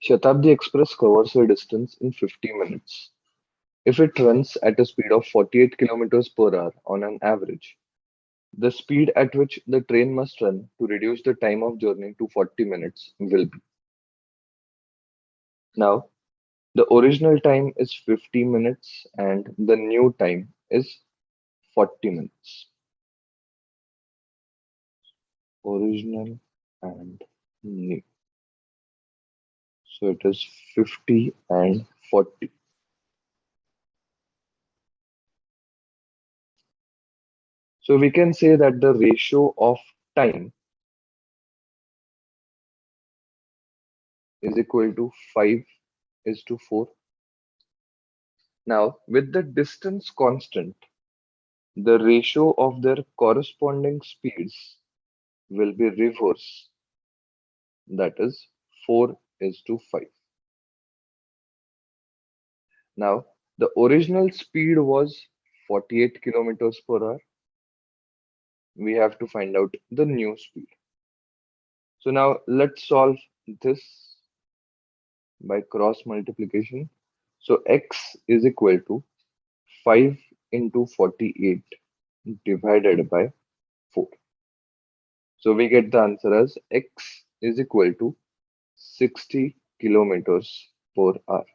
Shatabdi Express covers a distance in 50 minutes. If it runs at a speed of 48 kilometers per hour on an average, the speed at which the train must run to reduce the time of journey to 40 minutes will be. Now, the original time is 50 minutes and the new time is 40 minutes. Original and new. So it is 50 and 40. So we can say that the ratio of time is equal to 5 is to 4. Now, with the distance constant, the ratio of their corresponding speeds will be reverse, that is 4 is to 5. Now, the original speed was 48 kilometers per hour. We have to find out the new speed. So now let's solve this by cross multiplication. So x is equal to 5 into 48 divided by 4. So we get the answer as x is equal to 60 kilometers per hour.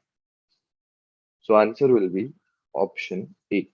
So answer will be option A.